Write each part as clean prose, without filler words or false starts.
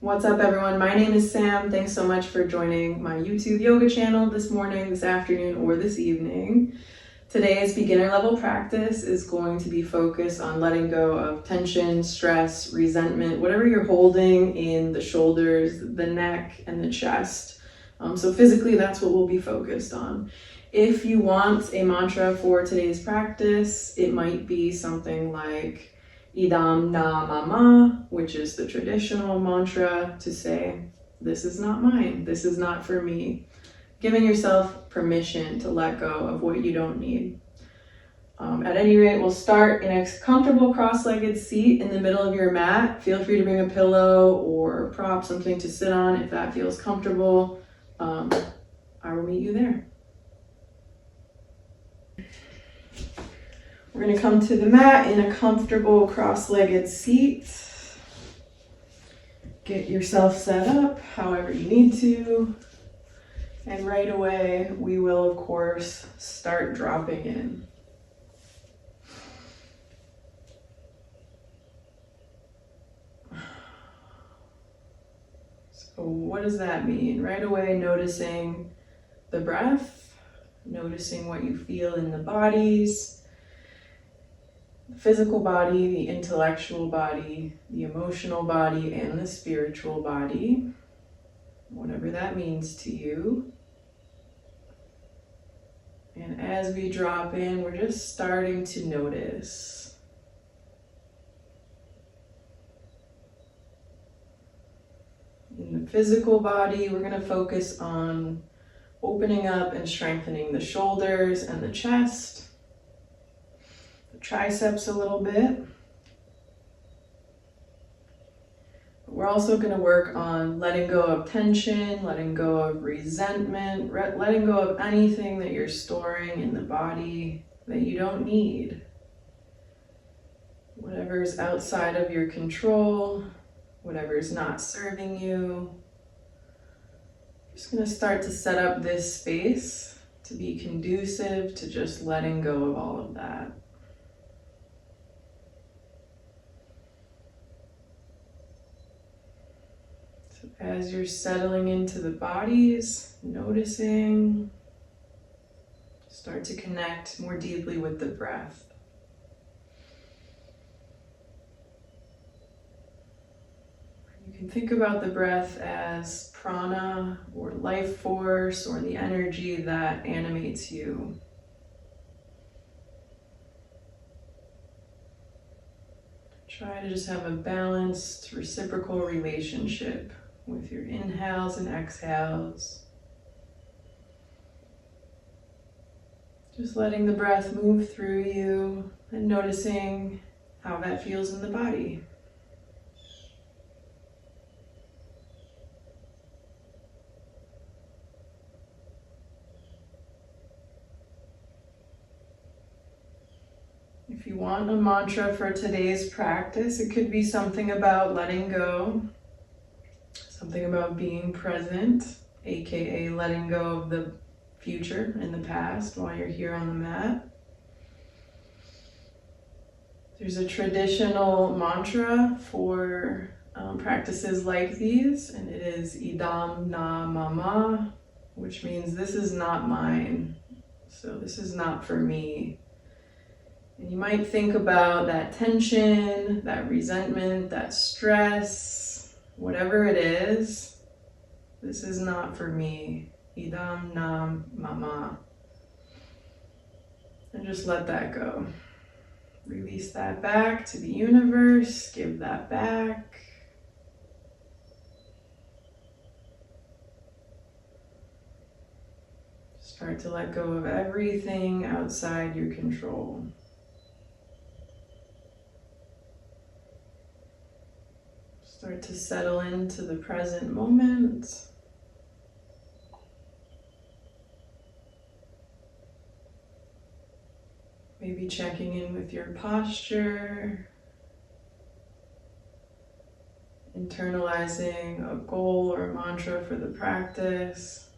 What's up, everyone? My name is Sam. Thanks so much for joining my YouTube yoga channel this morning, this afternoon, or this evening. Today's beginner level practice is going to be focused on letting go of tension, stress, resentment, whatever you're holding in the shoulders, the neck, and the chest. So physically, that's what we'll be focused on. If you want a mantra for today's practice, it might be something like Idam na mama, which is the traditional mantra to say, this is not mine, this is not for me. Giving yourself permission to let go of what you don't need. At any rate, we'll start in a comfortable cross-legged seat in the middle of your mat. Feel free to bring a pillow or prop, something to sit on if that feels comfortable. I will meet you there. We're going to come to the mat in a comfortable cross-legged seat. Get yourself set up however you need to. And right away, we will, of course, start dropping in. So what does that mean? Right away, noticing the breath, noticing what you feel in the bodies, the physical body, the intellectual body, the emotional body, and the spiritual body, whatever that means to you. And as we drop in, we're just starting to notice. In the physical body, we're going to focus on opening up and strengthening the shoulders and the chest, the triceps a little bit. We're also going to work on letting go of tension, letting go of resentment, letting go of anything that you're storing in the body that you don't need. Whatever's outside of your control, whatever's not serving you. Just going to start to set up this space to be conducive to just letting go of all of that. So as you're settling into the bodies, noticing, start to connect more deeply with the breath. You can think about the breath as prana or life force or the energy that animates you. Try to just have a balanced, reciprocal relationship with your inhales and exhales. Just letting the breath move through you and noticing how that feels in the body. If you want a mantra for today's practice, it could be something about letting go, something about being present, aka letting go of the future and the past while you're here on the mat. There's a traditional mantra for practices like these, and it is Idam na mama, which means this is not mine, so this is not for me. And you might think about that tension, that resentment, that stress, whatever it is, this is not for me. Idam nam mama. And just let that go. Release that back to the universe, give that back. Start to let go of everything outside your control. Start to settle into the present moment. Maybe checking in with your posture, internalizing a goal or a mantra for the practice.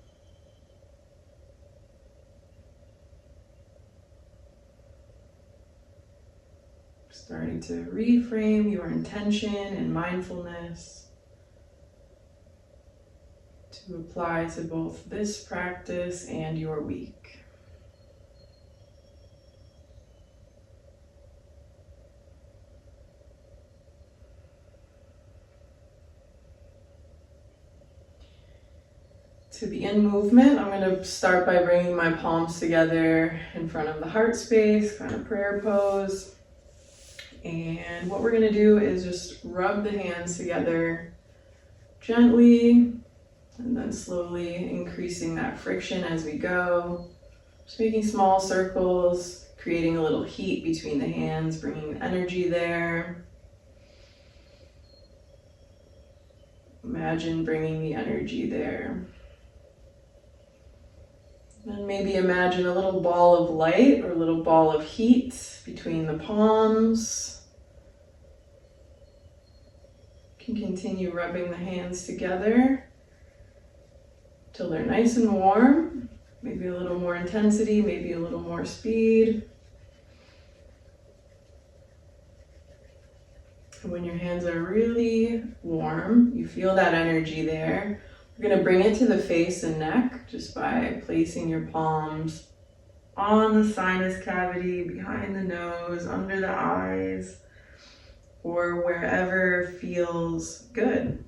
Starting to reframe your intention and mindfulness. to apply to both this practice and your week. To begin movement, I'm going to start by bringing my palms together in front of the heart space, kind of prayer pose. And what we're going to do is just rub the hands together gently and then slowly increasing that friction as we go. Just making small circles, creating a little heat between the hands, bringing energy there. Imagine bringing the energy there. And maybe imagine a little ball of light or a little ball of heat between the palms. You can continue rubbing the hands together till they're nice and warm. Maybe a little more intensity, maybe a little more speed. And when your hands are really warm, you feel that energy there. We're going to bring it to the face and neck just by placing your palms on the sinus cavity, behind the nose, under the eyes, or wherever feels good.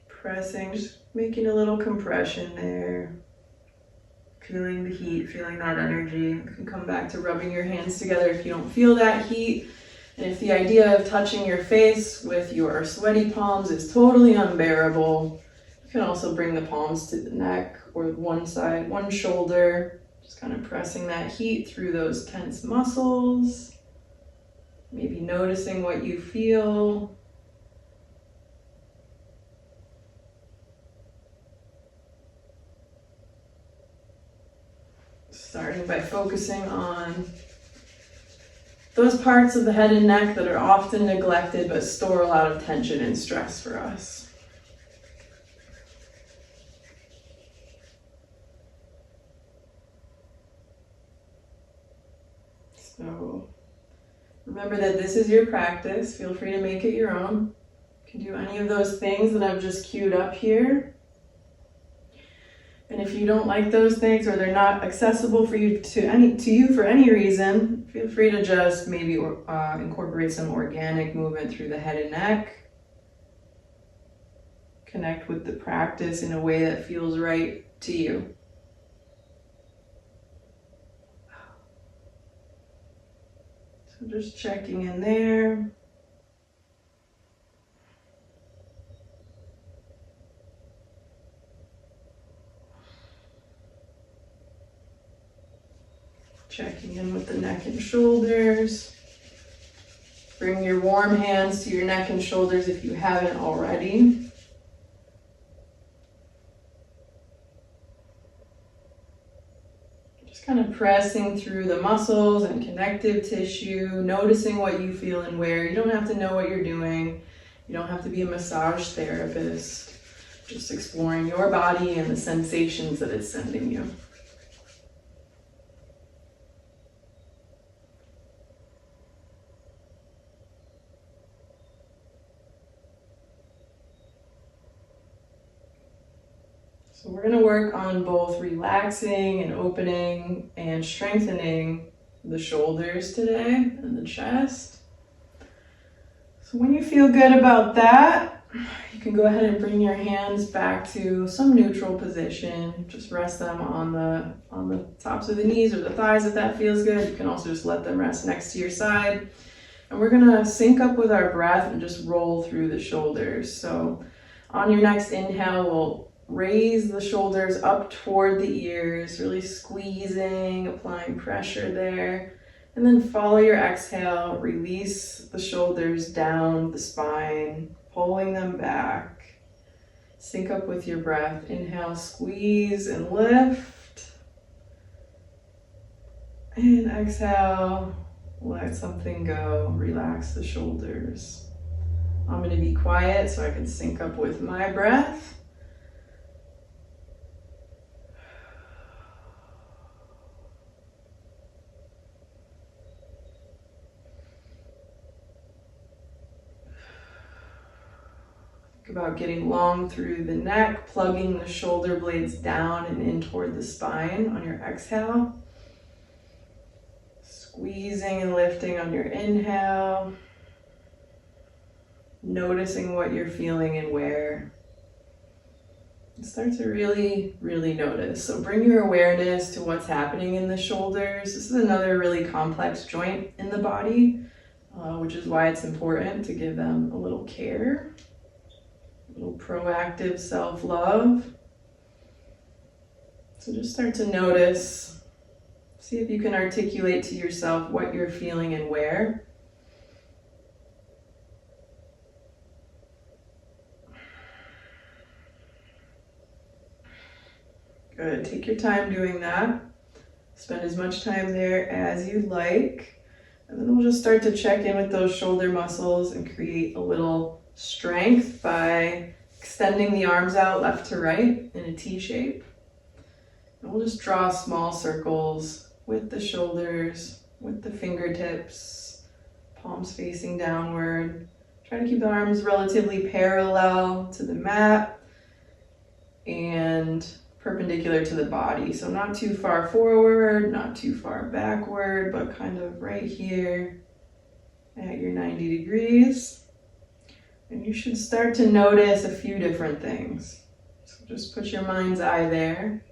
Pressing, just making a little compression there. Feeling the heat, feeling that energy. You can come back to rubbing your hands together if you don't feel that heat. And if the idea of touching your face with your sweaty palms is totally unbearable, you can also bring the palms to the neck or one side, one shoulder. Just kind of pressing that heat through those tense muscles. Maybe noticing what you feel. Starting by focusing on those parts of the head and neck that are often neglected but store a lot of tension and stress for us. So remember that this is your practice. Feel free to make it your own. You can do any of those things that I've just queued up here. And if you don't like those things or they're not accessible for you to you for any reason, feel free to just maybe incorporate some organic movement through the head and neck. Connect with the practice in a way that feels right to you. So just checking in there. Checking in with the neck and shoulders. Bring your warm hands to your neck and shoulders if you haven't already. Just kind of pressing through the muscles and connective tissue, noticing what you feel and where. You don't have to know what you're doing. You don't have to be a massage therapist. Just exploring your body and the sensations that it's sending you. So we're going to work on both relaxing and opening and strengthening the shoulders today and the chest. So when you feel good about that, you can go ahead and bring your hands back to some neutral position. Just rest them on the tops of the knees or the thighs if that feels good. You can also just let them rest next to your side. And we're going to sync up with our breath and just roll through the shoulders. So on your next inhale, we'll raise the shoulders up toward the ears, really squeezing, applying pressure there. And then follow your exhale, release the shoulders down the spine, pulling them back. Sync up with your breath. Inhale, squeeze and lift. And exhale, let something go, relax the shoulders. I'm going to be quiet so I can sync up with my breath. Think about getting long through the neck, plugging the shoulder blades down and in toward the spine on your exhale. Squeezing and lifting on your inhale. Noticing what you're feeling and where. And start to really, really notice. So bring your awareness to what's happening in the shoulders. This is another really complex joint in the body, which is why it's important to give them a little care, a little proactive self-love. So just start to notice. See if you can articulate to yourself what you're feeling and where. Good. Take your time doing that. Spend as much time there as you like. And then we'll just start to check in with those shoulder muscles and create a little strength by extending the arms out left to right in a T shape. And we'll just draw small circles with the shoulders, with the fingertips, palms facing downward. Try to keep the arms relatively parallel to the mat and perpendicular to the body. So not too far forward, not too far backward, but kind of right here at your 90 degrees. And you should start to notice a few different things. So just put your mind's eye there.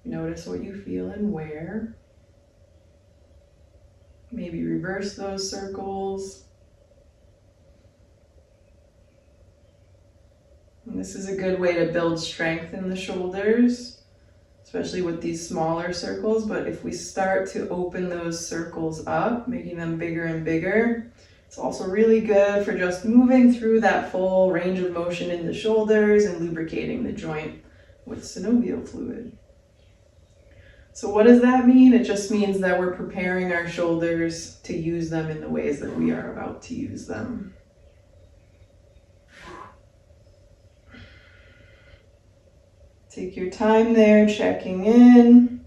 Notice what you feel and where. Maybe reverse those circles. And this is a good way to build strength in the shoulders, especially with these smaller circles. But if we start to open those circles up, making them bigger and bigger, it's also really good for just moving through that full range of motion in the shoulders and lubricating the joint with synovial fluid. So what does that mean? It just means that we're preparing our shoulders to use them in the ways that we are about to use them. Take your time there, checking in.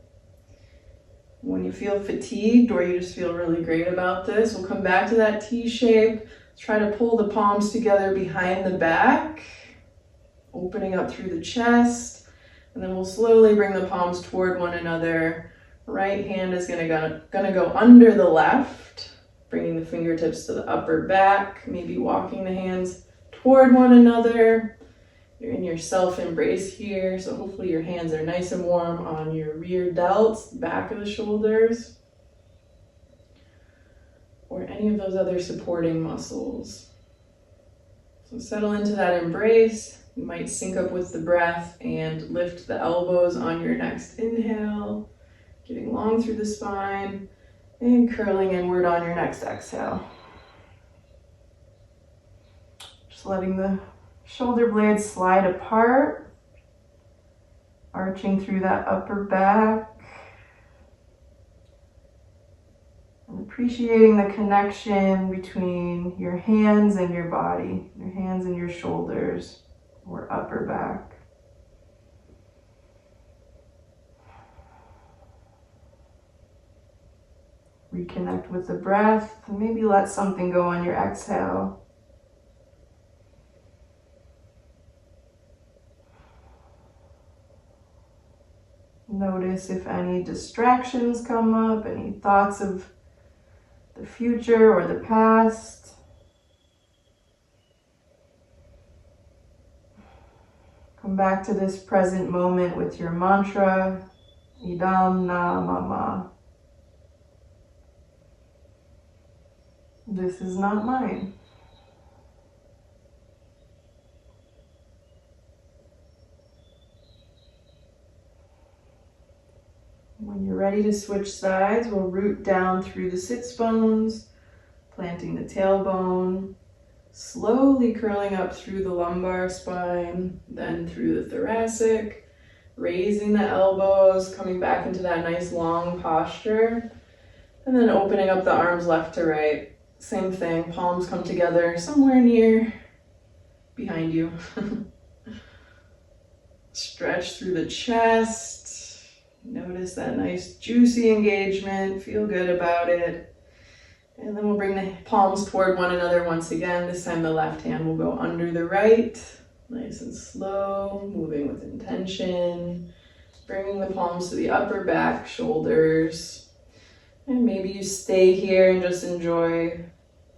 When you feel fatigued or you just feel really great about this, we'll come back to that T shape. Try to pull the palms together behind the back, opening up through the chest. And then we'll slowly bring the palms toward one another. Right hand is gonna go under the left, bringing the fingertips to the upper back, maybe walking the hands toward one another. You're in your self-embrace here, so hopefully your hands are nice and warm on your rear delts, the back of the shoulders, or any of those other supporting muscles. So settle into that embrace. You might sync up with the breath and lift the elbows on your next inhale, getting long through the spine, and curling inward on your next exhale. Just letting the shoulder blades slide apart, arching through that upper back, and appreciating the connection between your hands and your body, your hands and your shoulders or upper back. Reconnect with the breath, and maybe let something go on your exhale. Notice if any distractions come up, any thoughts of the future or the past. Come back to this present moment with your mantra, Idam na mama. This is not mine. When you're ready to switch sides, we'll root down through the sits bones, planting the tailbone, slowly curling up through the lumbar spine, then through the thoracic, raising the elbows, coming back into that nice long posture, and then opening up the arms left to right. Same thing, palms come together somewhere near behind you. Stretch through the chest. Notice that nice juicy engagement, feel good about it. And then we'll bring the palms toward one another once again. This time the left hand will go under the right. Nice and slow, moving with intention. Bringing the palms to the upper back, shoulders. And maybe you stay here and just enjoy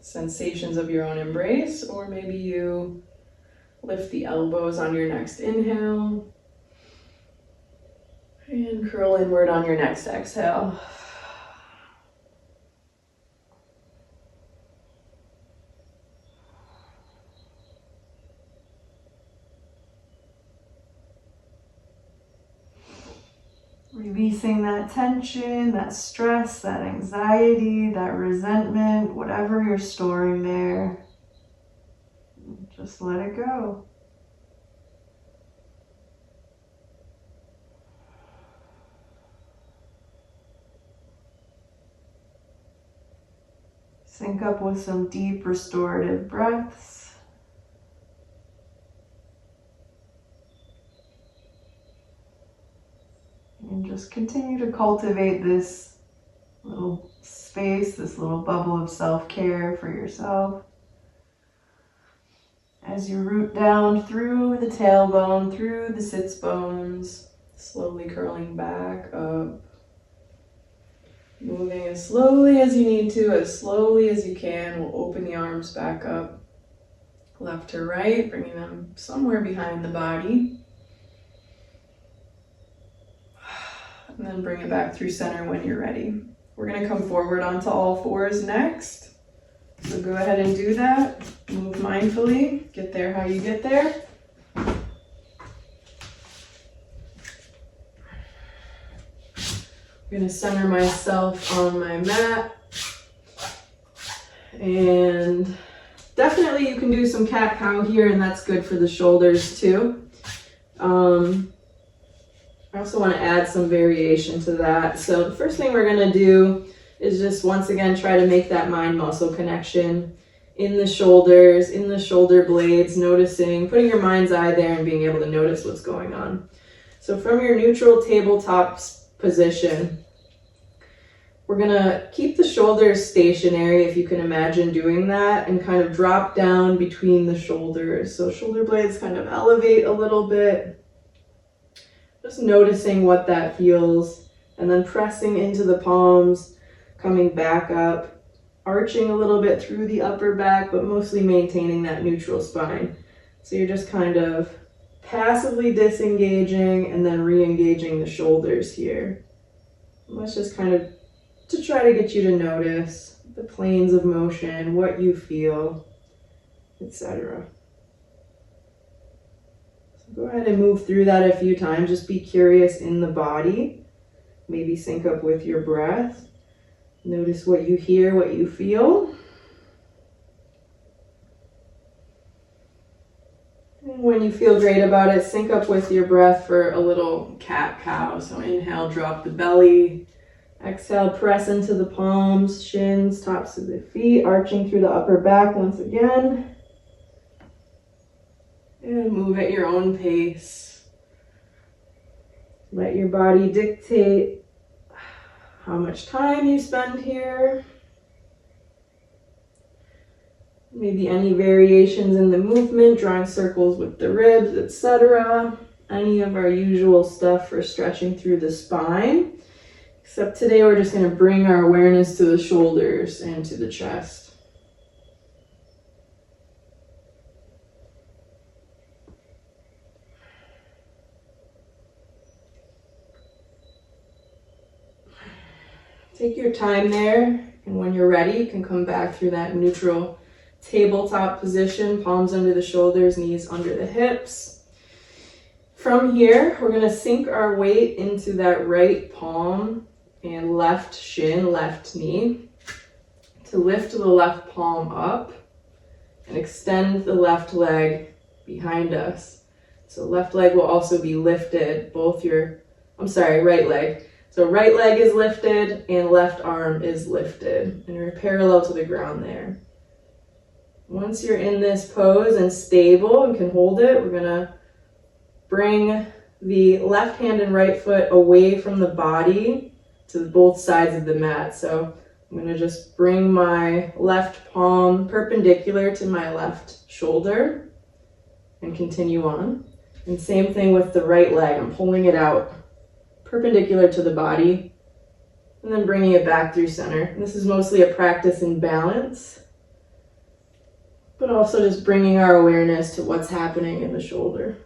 sensations of your own embrace, or maybe you lift the elbows on your next inhale and curl inward on your next exhale. Releasing that tension, that stress, that anxiety, that resentment, whatever you're storing there. Just let it go. Sync up with some deep restorative breaths. And just continue to cultivate this little space, this little bubble of self-care for yourself. As you root down through the tailbone, through the sits bones, slowly curling back up. Moving as slowly as you need to, as slowly as you can. We'll open the arms back up, left to right, bringing them somewhere behind the body. And then bring it back through center when you're ready. We're gonna come forward onto all fours next. So go ahead and do that. Move mindfully, get there how you get there. I'm gonna center myself on my mat. And definitely you can do some cat-cow here, and that's good for the shoulders too. I also want to add some variation to that. So the first thing we're going to do is just once again try to make that mind-muscle connection in the shoulders, in the shoulder blades, noticing, putting your mind's eye there and being able to notice what's going on. So from your neutral tabletop position, we're going to keep the shoulders stationary, if you can imagine doing that, and kind of drop down between the shoulders. So shoulder blades kind of elevate a little bit. Just noticing what that feels, and then pressing into the palms, coming back up, arching a little bit through the upper back, but mostly maintaining that neutral spine. So you're just kind of passively disengaging and then re-engaging the shoulders here. And let's just kind of to try to get you to notice the planes of motion, what you feel, etc. Go ahead and move through that a few times. Just be curious in the body. Maybe sync up with your breath. Notice what you hear, what you feel. And when you feel great about it, sync up with your breath for a little cat-cow. So inhale, drop the belly. Exhale, press into the palms, shins, tops of the feet, arching through the upper back once again. And move at your own pace. Let your body dictate how much time you spend here. Maybe any variations in the movement, drawing circles with the ribs, etc. Any of our usual stuff for stretching through the spine. Except today we're just going to bring our awareness to the shoulders and to the chest. Take your time there, and when you're ready, you can come back through that neutral tabletop position, palms under the shoulders, knees under the hips. From here, we're going to sink our weight into that right palm and left shin, left knee, to lift the left palm up and extend the left leg behind us. So left leg will also be lifted, right leg. So right leg is lifted and left arm is lifted, and you're parallel to the ground there. Once you're in this pose and stable and can hold it, we're gonna bring the left hand and right foot away from the body to both sides of the mat. So I'm going to just bring my left palm perpendicular to my left shoulder and continue on. And same thing with the right leg. I'm pulling it out perpendicular to the body and then bringing it back through center. And this is mostly a practice in balance, but also just bringing our awareness to what's happening in the shoulder.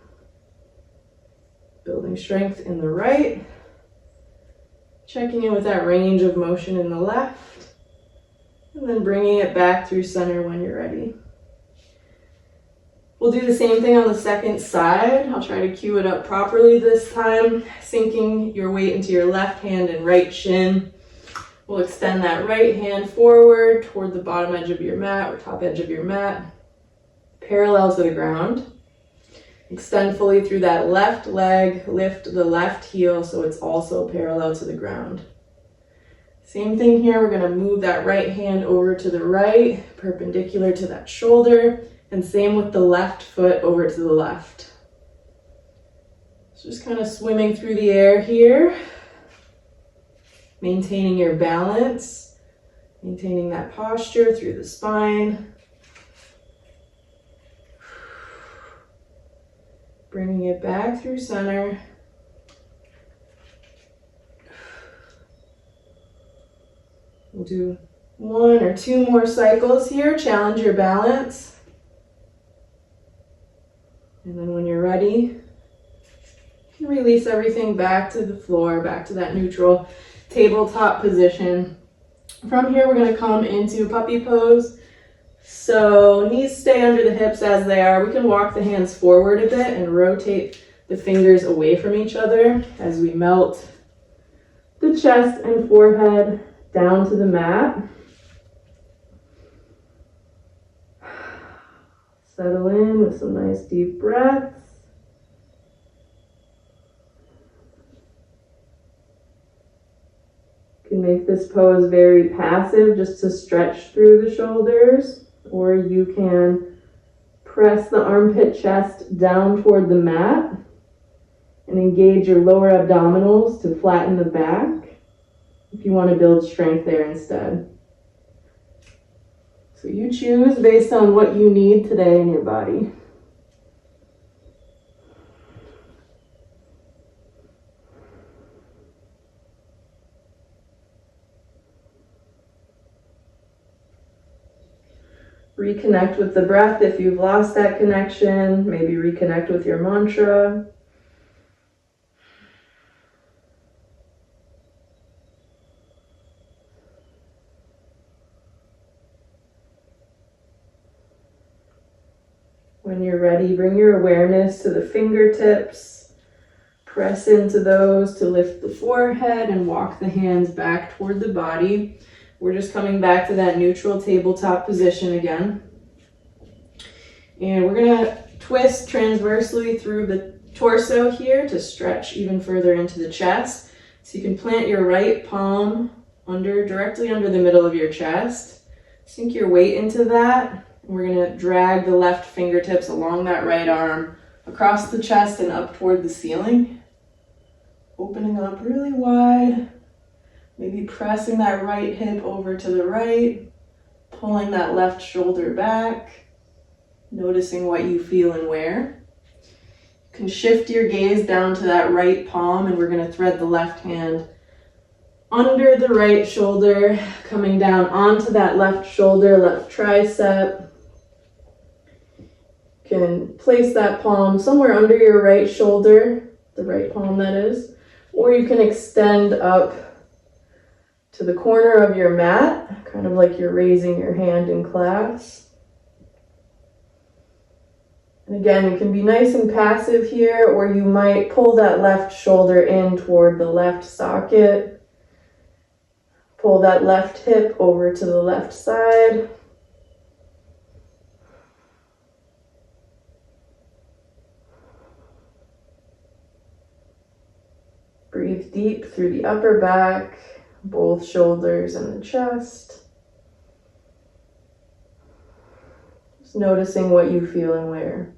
Building strength in the right, checking in with that range of motion in the left, and then bringing it back through center when you're ready. We'll do the same thing on the second side. I'll try to cue it up properly this time, sinking your weight into your left hand and right shin. We'll extend that right hand forward toward the bottom edge of your mat or top edge of your mat, parallel to the ground. Extend fully through that left leg, lift the left heel so it's also parallel to the ground. Same thing here, we're gonna move that right hand over to the right, perpendicular to that shoulder, and same with the left foot over to the left. So just kind of swimming through the air here, maintaining your balance, maintaining that posture through the spine. Bringing it back through center. We'll do 1 or 2 more cycles here. Challenge your balance. And then when you're ready, you can release everything back to the floor, back to that neutral tabletop position. From here, we're going to come into puppy pose. So knees stay under the hips as they are. We can walk the hands forward a bit and rotate the fingers away from each other as we melt the chest and forehead down to the mat. Settle in with some nice deep breaths. You can make this pose very passive just to stretch through the shoulders, or you can press the armpit chest down toward the mat and engage your lower abdominals to flatten the back if you want to build strength there instead. So you choose based on what you need today in your body. Reconnect with the breath if you've lost that connection. Maybe reconnect with your mantra. When you're ready, bring your awareness to the fingertips. Press into those to lift the forehead and walk the hands back toward the body. We're just coming back to that neutral tabletop position again. And we're gonna twist transversely through the torso here to stretch even further into the chest. So you can plant your right palm directly under the middle of your chest. Sink your weight into that. We're gonna drag the left fingertips along that right arm, across the chest and up toward the ceiling. Opening up really wide. Maybe pressing that right hip over to the right, pulling that left shoulder back, noticing what you feel and where. You can shift your gaze down to that right palm, and we're going to thread the left hand under the right shoulder, coming down onto that left shoulder, left tricep. You can place that palm somewhere under your right shoulder, the right palm that is, or you can extend up to the corner of your mat, kind of like you're raising your hand in class. And again, you can be nice and passive here, or you might pull that left shoulder in toward the left socket. Pull that left hip over to the left side. Breathe deep through the upper back, both shoulders and the chest. Just noticing what you feel and where.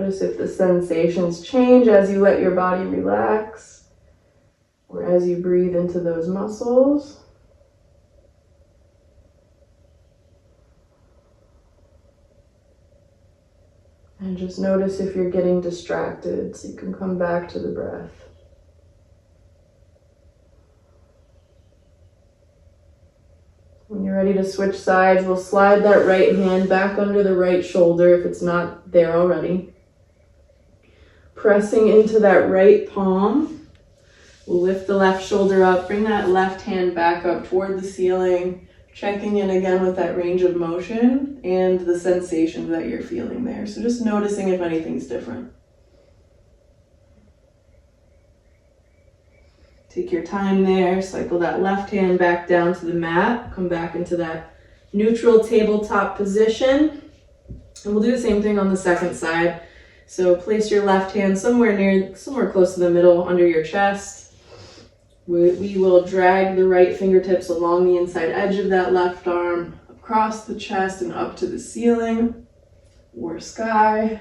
Notice if the sensations change as you let your body relax or as you breathe into those muscles. And just notice if you're getting distracted so you can come back to the breath. When you're ready to switch sides, we'll slide that right hand back under the right shoulder if it's not there already. Pressing into that right palm, we'll lift the left shoulder up, bring that left hand back up toward the ceiling, checking in again with that range of motion and the sensations that you're feeling there. So just noticing if anything's different. Take your time there, cycle that left hand back down to the mat, come back into that neutral tabletop position. And we'll do the same thing on the second side. So place your left hand somewhere close to the middle under your chest. We will drag the right fingertips along the inside edge of that left arm, across the chest and up to the ceiling or sky.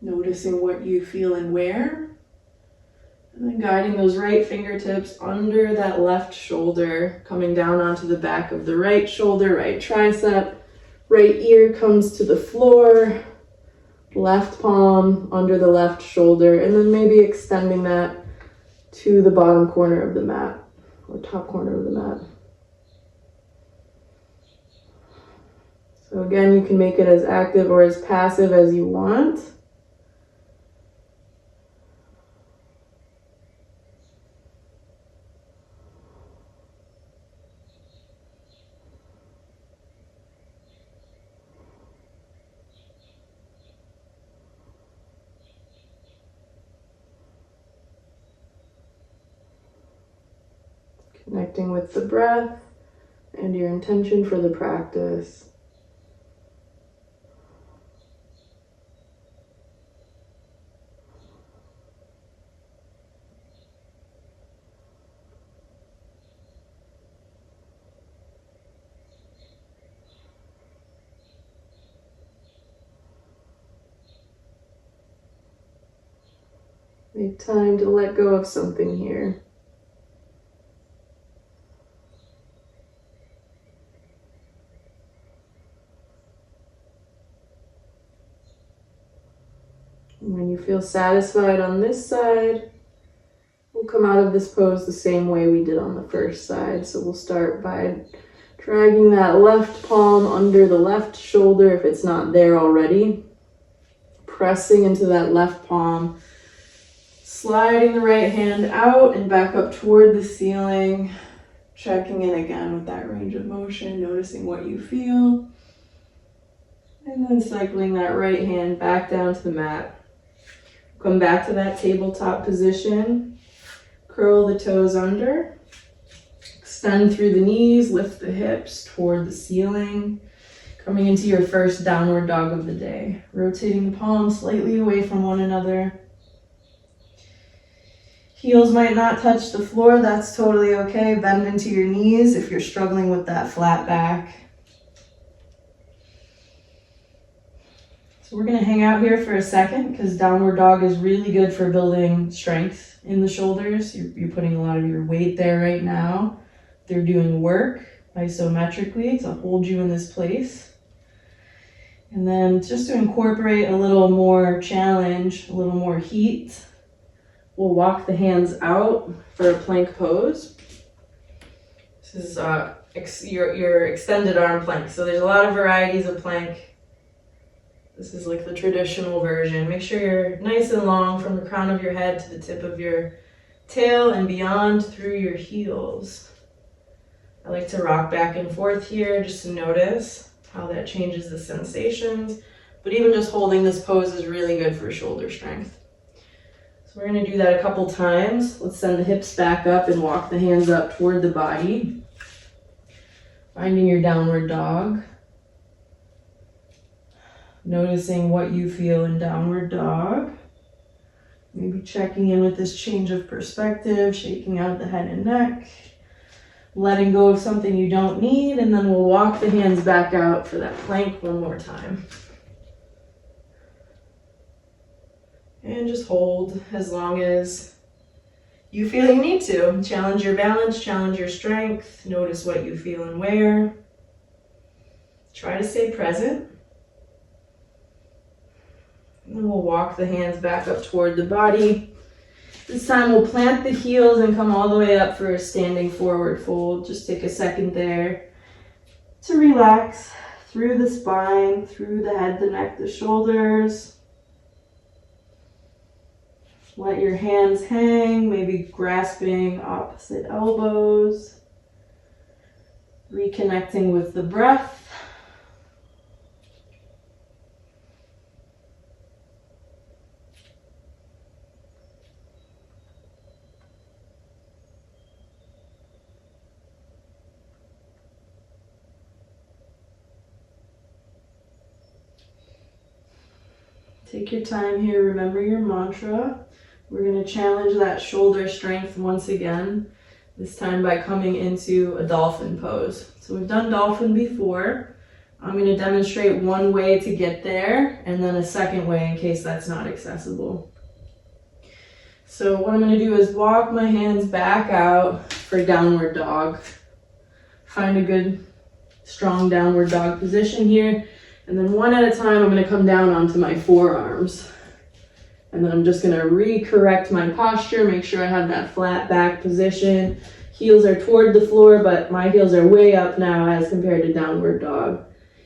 Noticing what you feel and where. And then guiding those right fingertips under that left shoulder, coming down onto the back of the right shoulder, right tricep. Right ear comes to the floor, left palm under the left shoulder, and then maybe extending that to the bottom corner of the mat, or top corner of the mat. So again, you can make it as active or as passive as you want. Connecting with the breath and your intention for the practice. Make time to let go of something here. When you feel satisfied on this side, we'll come out of this pose the same way we did on the first side. So we'll start by dragging that left palm under the left shoulder if it's not there already. Pressing into that left palm, sliding the right hand out and back up toward the ceiling. Checking in again with that range of motion, noticing what you feel. And then cycling that right hand back down to the mat. Come back to that tabletop position. Curl the toes under. Extend through the knees, lift the hips toward the ceiling. Coming into your first downward dog of the day. Rotating the palms slightly away from one another. Heels might not touch the floor, that's totally okay. Bend into your knees if you're struggling with that flat back. So we're gonna hang out here for a second because downward dog is really good for building strength in the shoulders. You're putting a lot of your weight there right now. They're doing work isometrically to hold you in this place. And then just to incorporate a little more challenge, a little more heat, we'll walk the hands out for a plank pose. This is your extended arm plank. So there's a lot of varieties of plank. This is like the traditional version. Make sure you're nice and long from the crown of your head to the tip of your tail and beyond through your heels. I like to rock back and forth here just to notice how that changes the sensations. But even just holding this pose is really good for shoulder strength. So we're gonna do that a couple times. Let's send the hips back up and walk the hands up toward the body. Finding your downward dog. Noticing what you feel in downward dog. Maybe checking in with this change of perspective, shaking out the head and neck, letting go of something you don't need, and then we'll walk the hands back out for that plank one more time. And just hold as long as you feel you need to. Challenge your balance, challenge your strength. Notice what you feel and where. Try to stay present. And then we'll walk the hands back up toward the body. This time we'll plant the heels and come all the way up for a standing forward fold. Just take a second there to relax through the spine, through the head, the neck, the shoulders. Let your hands hang, maybe grasping opposite elbows. Reconnecting with the breath. Take your time here, remember your mantra. We're going to challenge that shoulder strength once again, this time by coming into a dolphin pose. So we've done dolphin before. I'm going to demonstrate one way to get there and then a second way in case that's not accessible. So what I'm going to do is walk my hands back out for downward dog. Find a good strong downward dog position here. And then one at a time, I'm going to come down onto my forearms. And then I'm just going to re-correct my posture, make sure I have that flat back position. Heels are toward the floor, but my heels are way up now as compared to downward dog.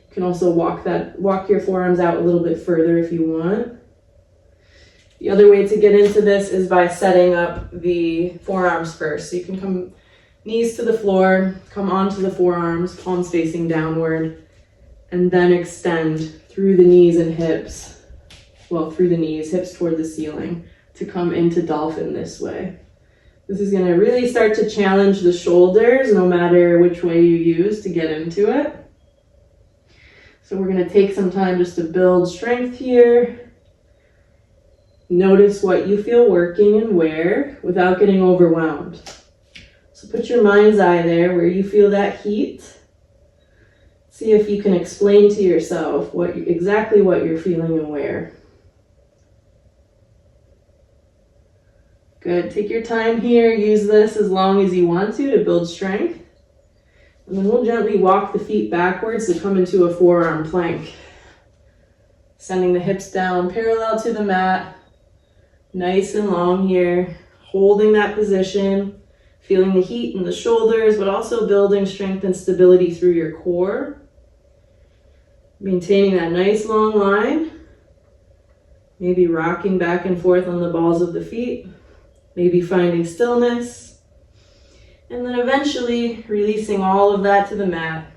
You can also walk your forearms out a little bit further if you want. The other way to get into this is by setting up the forearms first. So you can come knees to the floor, come onto the forearms, palms facing downward, and then extend through the knees and hips. Well, through the knees, hips toward the ceiling to come into dolphin this way. This is going to really start to challenge the shoulders no matter which way you use to get into it. So we're going to take some time just to build strength here. Notice what you feel working and where without getting overwhelmed. So put your mind's eye there where you feel that heat. See if you can explain to yourself exactly what you're feeling and where. Good, take your time here, use this as long as you want to build strength. And then we'll gently walk the feet backwards to come into a forearm plank. Sending the hips down parallel to the mat, nice and long here, holding that position, feeling the heat in the shoulders, but also building strength and stability through your core. Maintaining that nice long line, maybe rocking back and forth on the balls of the feet. Maybe finding stillness, and then eventually releasing all of that to the mat.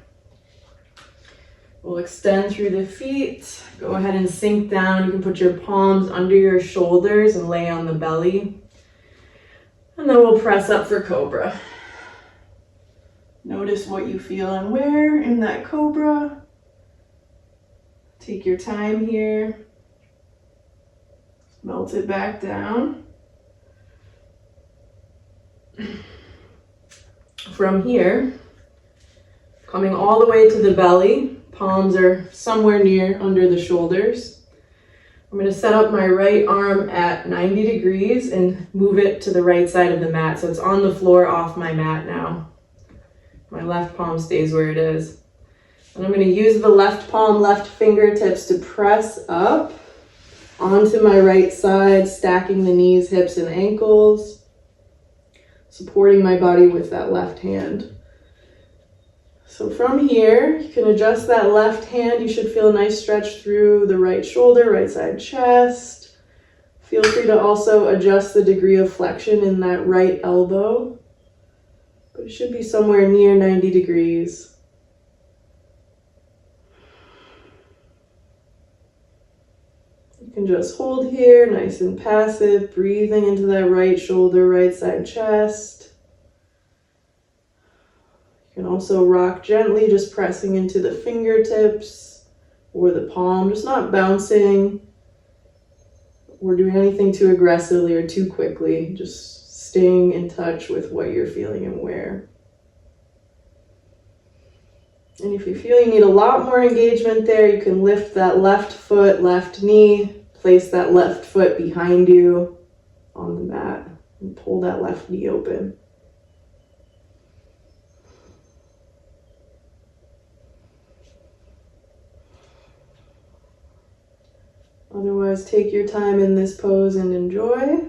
We'll extend through the feet, go ahead and sink down. You can put your palms under your shoulders and lay on the belly. And then we'll press up for cobra. Notice what you feel and where in that cobra. Take your time here. Melt it back down. From here, coming all the way to the belly, palms are somewhere near under the shoulders. I'm going to set up my right arm at 90 degrees and move it to the right side of the mat. So it's on the floor off my mat now. My left palm stays where it is. And I'm going to use the left palm, left fingertips to press up onto my right side, stacking the knees, hips, and ankles. Supporting my body with that left hand. So from here, you can adjust that left hand. You should feel a nice stretch through the right shoulder, right side chest. Feel free to also adjust the degree of flexion in that right elbow. But it should be somewhere near 90 degrees. You can just hold here, nice and passive, breathing into that right shoulder, right side chest. You can also rock gently, just pressing into the fingertips or the palm, just not bouncing or doing anything too aggressively or too quickly, just staying in touch with what you're feeling and where. And if you feel you need a lot more engagement there, you can lift that left foot, left knee, Place that left foot behind you on the mat and pull that left knee open. Otherwise, take your time in this pose and enjoy.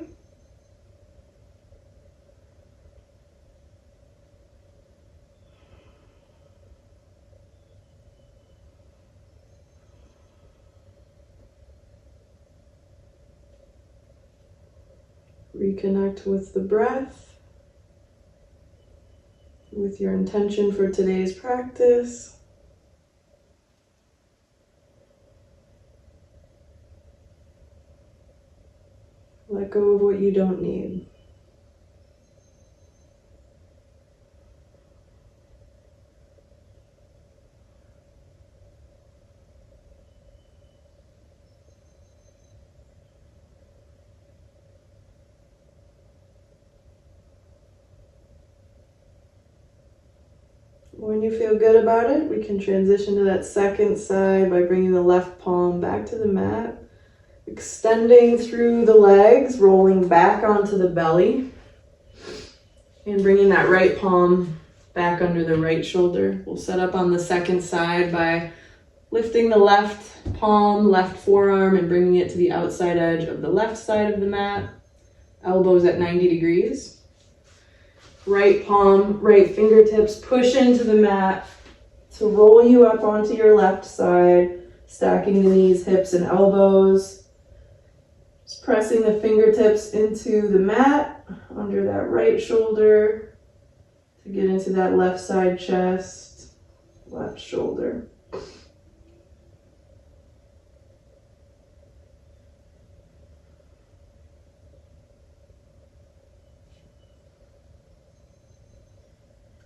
Reconnect with the breath, with your intention for today's practice. Let go of what you don't need. When you feel good about it, we can transition to that second side by bringing the left palm back to the mat, extending through the legs, rolling back onto the belly, and bringing that right palm back under the right shoulder. We'll set up on the second side by lifting the left palm, left forearm, and bringing it to the outside edge of the left side of the mat, elbows at 90 degrees. Right palm, right fingertips push into the mat to roll you up onto your left side, stacking the knees, hips, and elbows. Just pressing the fingertips into the mat under that right shoulder to get into that left side chest, left shoulder.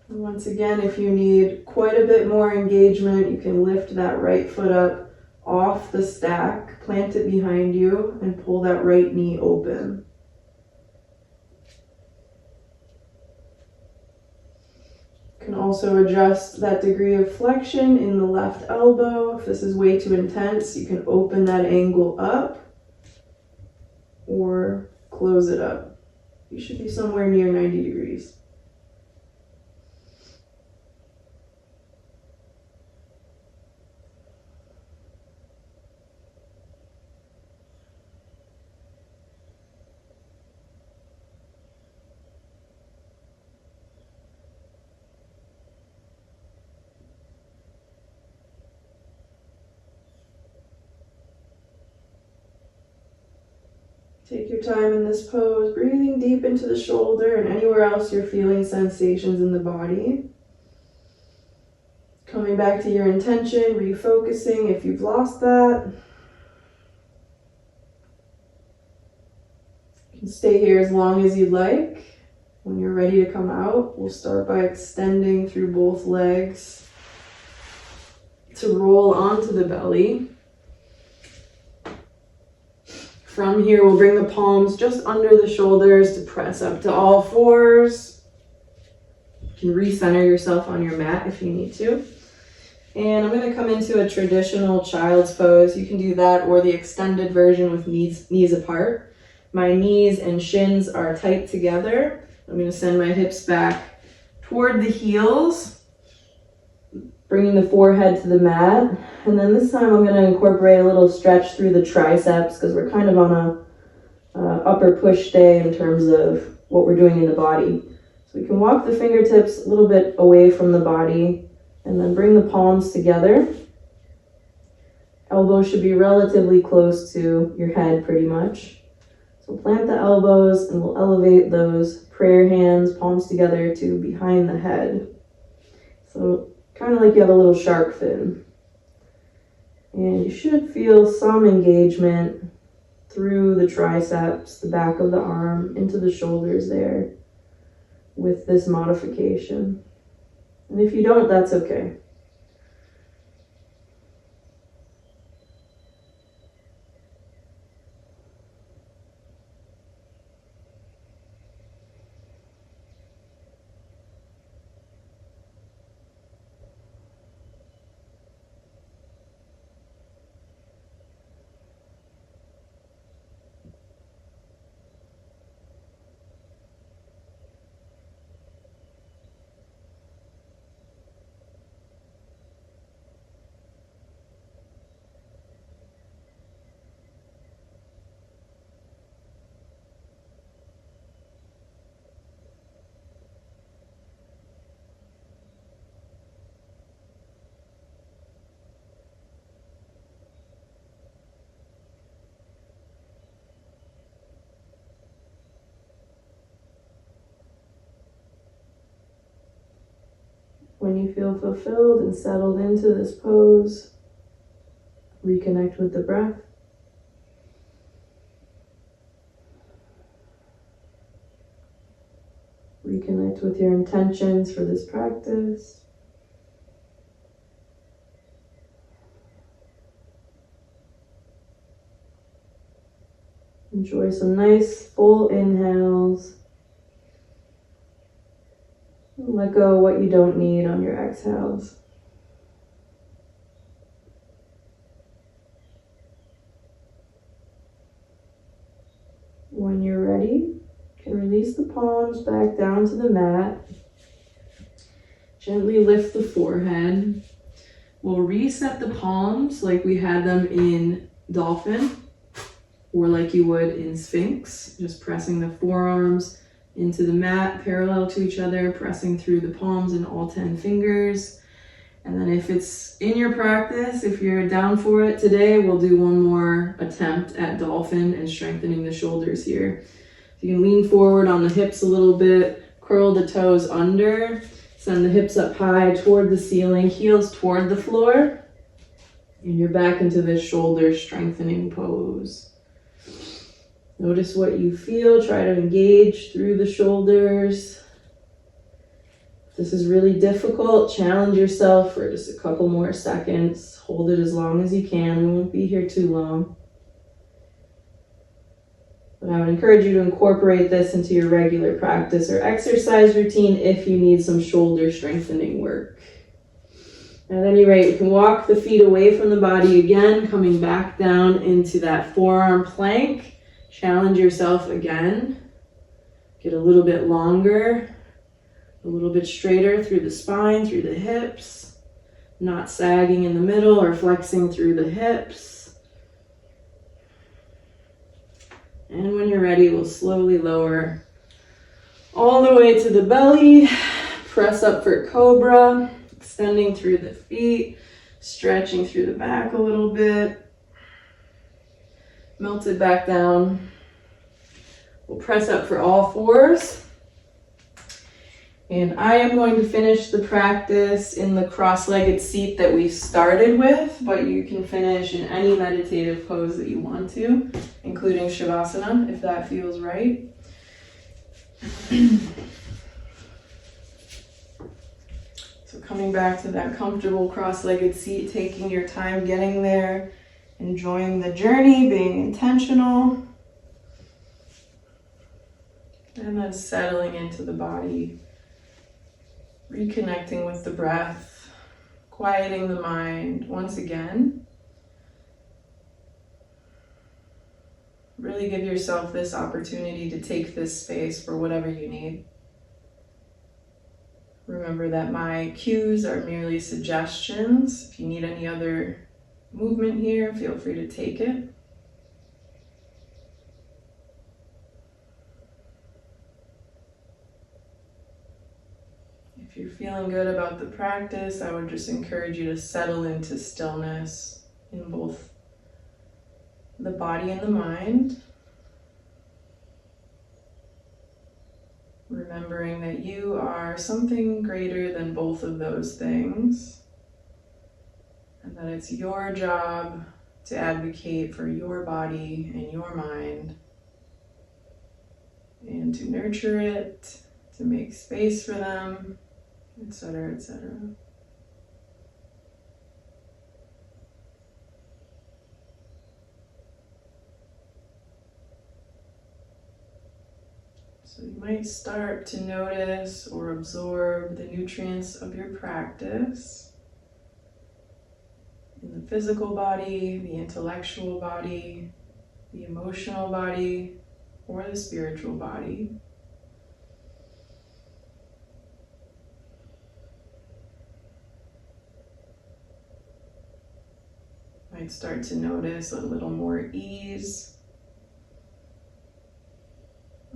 And once again, if you need quite a bit more engagement, you can lift that right foot up off the stack, plant it behind you, and pull that right knee open. You can also adjust that degree of flexion in the left elbow. If this is way too intense, you can open that angle up or close it up. You should be somewhere near 90 degrees. Take your time in this pose, breathing deep into the shoulder and anywhere else you're feeling sensations in the body. Coming back to your intention, refocusing if you've lost that. You can stay here as long as you'd like. When you're ready to come out, we'll start by extending through both legs to roll onto the belly. From here, we'll bring the palms just under the shoulders to press up to all fours. You can recenter yourself on your mat if you need to. And I'm going to come into a traditional child's pose. You can do that or the extended version with knees apart. My knees and shins are tight together. I'm going to send my hips back toward the heels, bringing the forehead to the mat. And then this time I'm going to incorporate a little stretch through the triceps because we're kind of on a upper push day in terms of what we're doing in the body. So we can walk the fingertips a little bit away from the body and then bring the palms together. Elbows should be relatively close to your head pretty much. So plant the elbows and we'll elevate those prayer hands, palms together to behind the head. So kind of like you have a little shark fin. And you should feel some engagement through the triceps, the back of the arm, into the shoulders there with this modification. And if you don't, that's okay. when you feel fulfilled and settled into this pose, reconnect with the breath. Reconnect with your intentions for this practice. Enjoy some nice full inhales. Let go of what you don't need on your exhales. When you're ready, you can release the palms back down to the mat. Gently lift the forehead. We'll reset the palms like we had them in Dolphin, or like you would in Sphinx, just pressing the forearms into the mat parallel to each other, pressing through the palms and all 10 fingers. And then if it's in your practice, if you're down for it today, we'll do one more attempt at Dolphin and strengthening the shoulders here. So you can lean forward on the hips a little bit, curl the toes under, send the hips up high toward the ceiling, heels toward the floor, and you're back into this shoulder strengthening pose. Notice what you feel. Try to engage through the shoulders. If this is really difficult, challenge yourself for just a couple more seconds. Hold it as long as you can. We won't be here too long. But I would encourage you to incorporate this into your regular practice or exercise routine if you need some shoulder strengthening work. At any rate, you can walk the feet away from the body again, coming back down into that forearm plank. Challenge yourself again. Get a little bit longer, a little bit straighter through the spine, through the hips, not sagging in the middle or flexing through the hips. And when you're ready, we'll slowly lower all the way to the belly. Press up for Cobra, extending through the feet, stretching through the back a little bit. Melt it back down. We'll press up for all fours. And I am going to finish the practice in the cross-legged seat that we started with, but you can finish in any meditative pose that you want to, including Shavasana, if that feels right. So coming back to that comfortable cross-legged seat, taking your time getting there, enjoying the journey, being intentional, and then settling into the body, reconnecting with the breath, quieting the mind once again. Really give yourself this opportunity to take this space for whatever you need. Remember that my cues are merely suggestions. If you need any other movement here, feel free to take it. If you're feeling good about the practice, I would just encourage you to settle into stillness in both the body and the mind. Remembering that you are something greater than both of those things. And that it's your job to advocate for your body and your mind, and to nurture it, to make space for them, etc., etc. So you might start to notice or absorb the nutrients of your practice in the physical body, the intellectual body, the emotional body, or the spiritual body. Might start to notice a little more ease,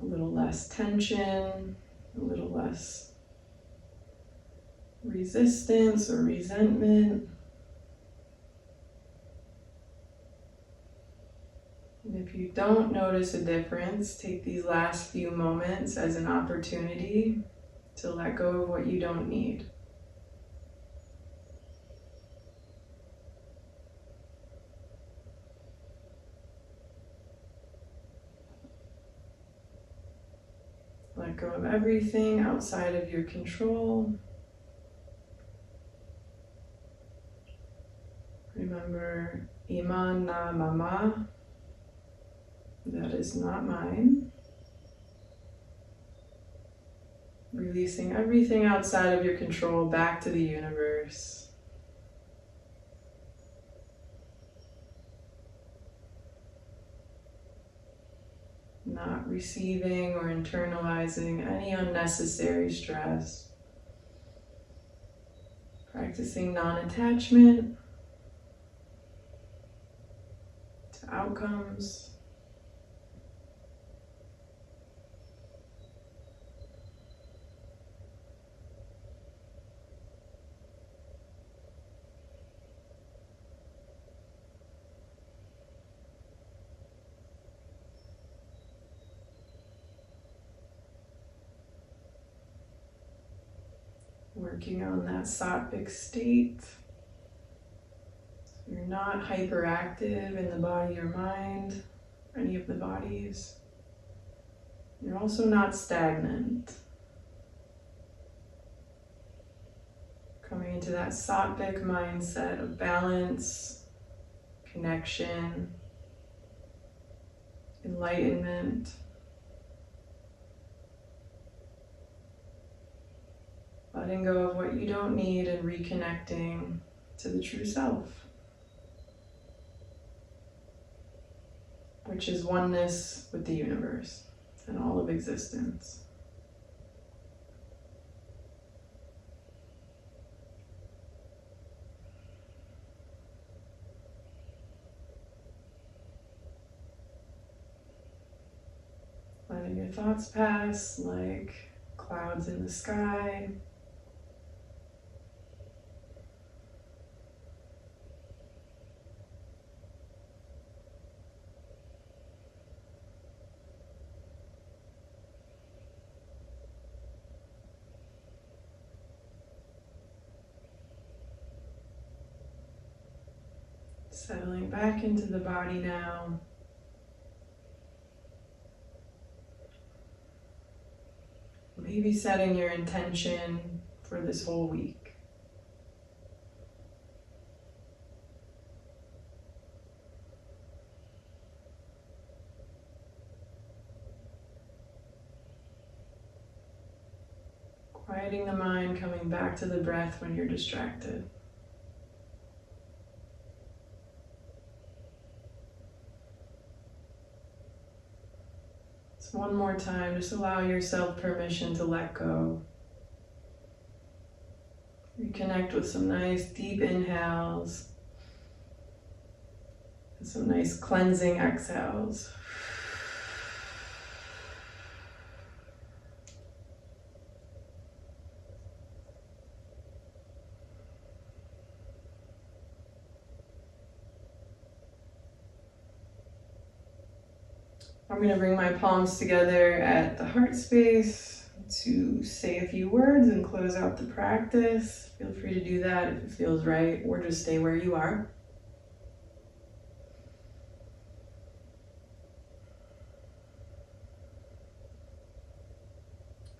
a little less tension, a little less resistance or resentment. And if you don't notice a difference, take these last few moments as an opportunity to let go of what you don't need. Let go of everything outside of your control. Remember, Iman na mama, that is not mine. Releasing everything outside of your control back to the universe. Not receiving or internalizing any unnecessary stress. Practicing non-attachment to outcomes. Working on that sattvic state. So you're not hyperactive in the body or mind, any of the bodies. You're also not stagnant. Coming into that sattvic mindset of balance, connection, enlightenment. Letting go of what you don't need and reconnecting to the true self, which is oneness with the universe and all of existence. Letting your thoughts pass like clouds in the sky. Settling back into the body now. Maybe setting your intention for this whole week. Quieting the mind, coming back to the breath when you're distracted. One more time, just allow yourself permission to let go. Reconnect with some nice deep inhales and some nice cleansing exhales. I'm going to bring my palms together at the heart space to say a few words and close out the practice. Feel free to do that if it feels right, or just stay where you are.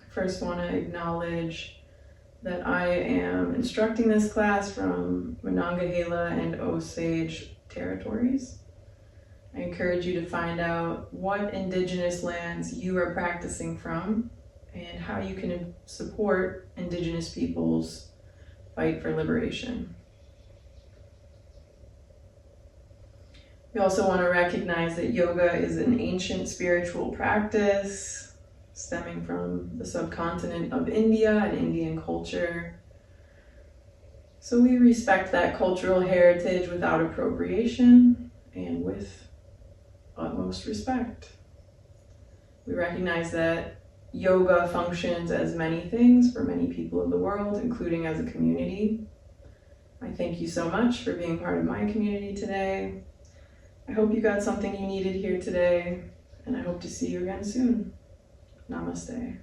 I first want to acknowledge that I am instructing this class from Monongahela and Osage territories. I encourage you to find out what Indigenous lands you are practicing from and how you can support Indigenous peoples' fight for liberation. We also want to recognize that yoga is an ancient spiritual practice stemming from the subcontinent of India and Indian culture. So we respect that cultural heritage without appropriation and with utmost respect. We recognize that yoga functions as many things for many people of the world, including as a community. I thank you so much for being part of my community today. I hope you got something you needed here today, and I hope to see you again soon. Namaste.